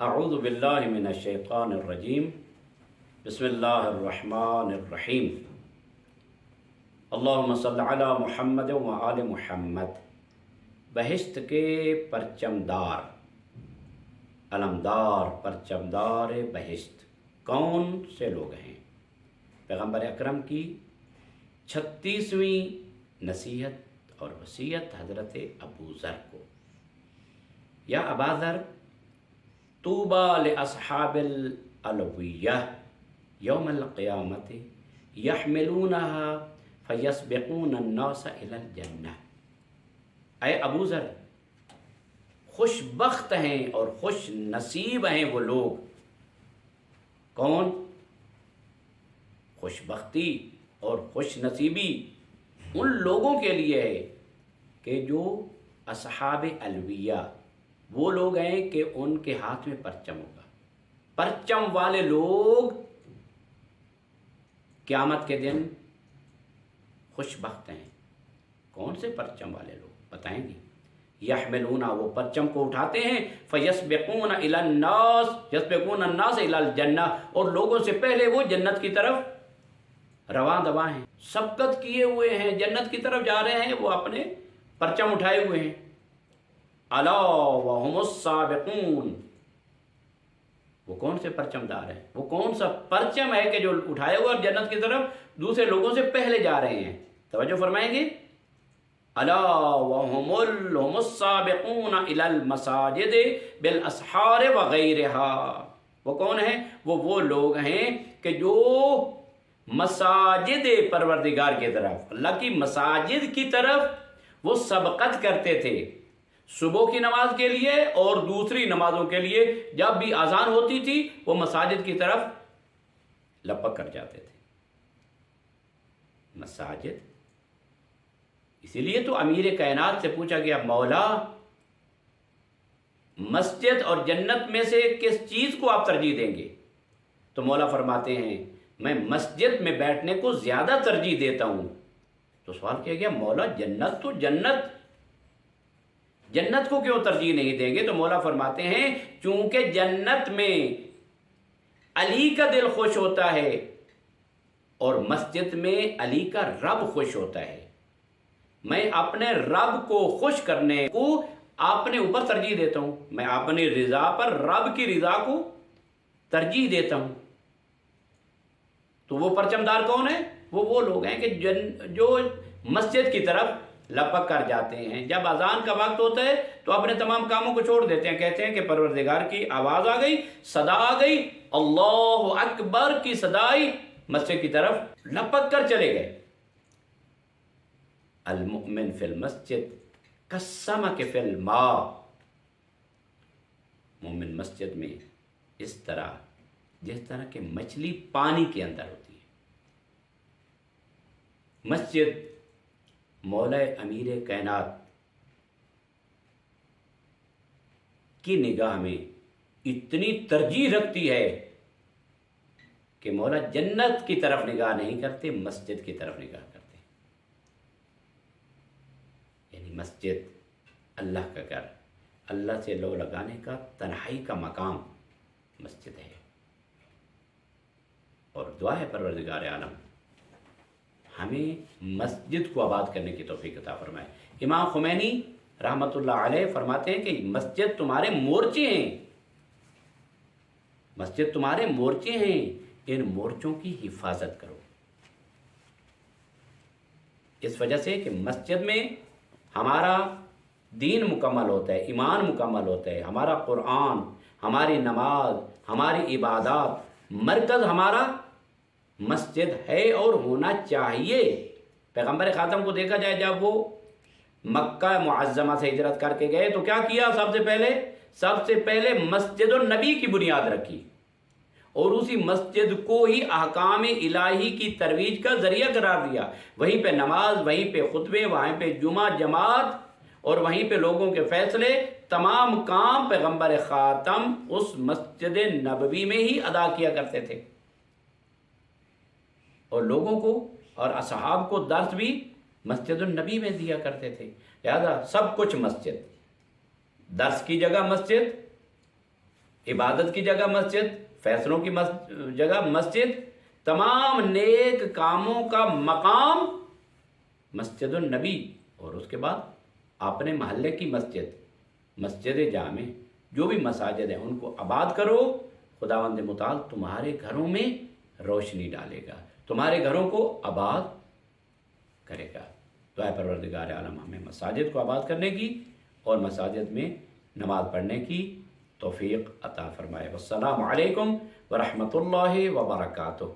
اعوذ باللہ من الشیطان الرجیم بسم اللہ الرحمن الرحیم اللہم صلی علی محمد و آل محمد۔ بہشت کے پرچمدار، علمدار پرچمدار بہشت کون سے لوگ ہیں؟ پیغمبر اکرم کی 36ویں نصیحت اور وصیت حضرت ابو ذر کو۔ یا ابا ذر، طوبی لاصحاب العلویہ یوم القیامت یحملونها فیسبقون الناس الی الجنہ۔ اے ابو ذر، خوش بخت ہیں اور خوش نصیب ہیں وہ لوگ۔ کون؟ خوش بختی اور خوش نصیبی ان لوگوں کے لیے ہے کہ جو اصحاب الویہ، وہ لوگ ہیں کہ ان کے ہاتھ میں پرچم ہوگا۔ پرچم والے لوگ قیامت کے دن خوش بخت ہیں۔ کون سے پرچم والے لوگ بتائیں گے؟ یحملون، وہ پرچم کو اٹھاتے ہیں، فیسبقون الی الناس، یسبقون الناس الی الجنہ، اور لوگوں سے پہلے وہ جنت کی طرف رواں دواں ہیں، سبقت کیے ہوئے ہیں، جنت کی طرف جا رہے ہیں، وہ اپنے پرچم اٹھائے ہوئے ہیں۔ الا وهم السابقون، وہ کون سے پرچم دار ہیں؟ وہ کون سا پرچم ہے کہ جو اٹھائے ہوئے اور جنت کی طرف دوسرے لوگوں سے پہلے جا رہے ہیں؟ توجہ فرمائیں گے۔ الا وهم السابقون الى المساجد بالاسحار وغیرها، وہ کون ہیں؟ وہ لوگ ہیں کہ جو مساجد پروردگار کی طرف، اللہ کی مساجد کی طرف وہ سبقت کرتے تھے، صبح کی نماز کے لیے اور دوسری نمازوں کے لیے جب بھی اذان ہوتی تھی وہ مساجد کی طرف لپک کر جاتے تھے۔ مساجد، اسی لیے تو امیر کائنات سے پوچھا گیا، مولا مسجد اور جنت میں سے کس چیز کو آپ ترجیح دیں گے؟ تو مولا فرماتے ہیں میں مسجد میں بیٹھنے کو زیادہ ترجیح دیتا ہوں۔ تو سوال کیا گیا، مولا جنت تو جنت کو کیوں ترجیح نہیں دیں گے؟ تو مولا فرماتے ہیں چونکہ جنت میں علی کا دل خوش ہوتا ہے اور مسجد میں علی کا رب خوش ہوتا ہے۔ میں اپنے رب کو خوش کرنے کو اپنے اوپر ترجیح دیتا ہوں، میں اپنی رضا پر رب کی رضا کو ترجیح دیتا ہوں۔ تو وہ پرچمدار کون ہیں؟ وہ لوگ ہیں کہ جو مسجد کی طرف لپک کر جاتے ہیں۔ جب اذان کا وقت ہوتا ہے تو اپنے تمام کاموں کو چھوڑ دیتے ہیں، کہتے ہیں کہ پروردگار کی آواز آ گئی، صدا آ گئی، اللہ اکبر کی صدائی، مسجد کی طرف لپک کر چلے گئے۔ المؤمن فی المسجد کالسمک فی الماء، مومن مسجد میں اس طرح جس طرح کہ مچھلی پانی کے اندر ہوتی ہے۔ مسجد مولا امیر کائنات کی نگاہ میں اتنی ترجیح رکھتی ہے کہ مولا جنت کی طرف نگاہ نہیں کرتے، مسجد کی طرف نگاہ کرتے۔ یعنی مسجد اللہ کا گھر، اللہ سے لو لگانے کا تنہائی کا مقام مسجد ہے۔ اور دعا ہے پروردگار عالم ہمیں مسجد کو آباد کرنے کی توفیق عطا فرمائے۔ امام خمینی رحمۃ اللہ علیہ فرماتے ہیں کہ مسجد تمہارے مورچے ہیں، مسجد تمہارے مورچے ہیں، ان مورچوں کی حفاظت کرو۔ اس وجہ سے کہ مسجد میں ہمارا دین مکمل ہوتا ہے، ایمان مکمل ہوتا ہے، ہمارا قرآن، ہماری نماز، ہماری عبادات، مرکز ہمارا مسجد ہے اور ہونا چاہیے۔ پیغمبر خاتم کو دیکھا جائے، جب وہ مکہ معظمہ سے ہجرت کر کے گئے تو کیا کیا؟ سب سے پہلے مسجد النبی کی بنیاد رکھی اور اسی مسجد کو ہی احکام الہی کی ترویج کا ذریعہ قرار دیا۔ وہیں پہ نماز، وہیں پہ خطبے، وہیں پہ جمعہ جماعت اور وہیں پہ لوگوں کے فیصلے، تمام کام پیغمبر خاتم اس مسجد نبوی میں ہی ادا کیا کرتے تھے، اور لوگوں کو اور اصحاب کو درس بھی مسجد النبی میں دیا کرتے تھے۔ لہذا سب کچھ مسجد، درس کی جگہ مسجد، عبادت کی جگہ مسجد، فیصلوں کی جگہ مسجد، تمام نیک کاموں کا مقام مسجد النبی، اور اس کے بعد اپنے محلے کی مسجد جامع، جو بھی مساجد ہیں ان کو آباد کرو، خداوند متعال تمہارے گھروں میں روشنی ڈالے گا، تمہارے گھروں کو آباد کرے گا۔ دعائے پروردگار عالم ہمیں مساجد کو آباد کرنے کی اور مساجد میں نماز پڑھنے کی توفیق عطا فرمائے۔ والسلام علیکم ورحمۃ اللہ وبرکاتہ۔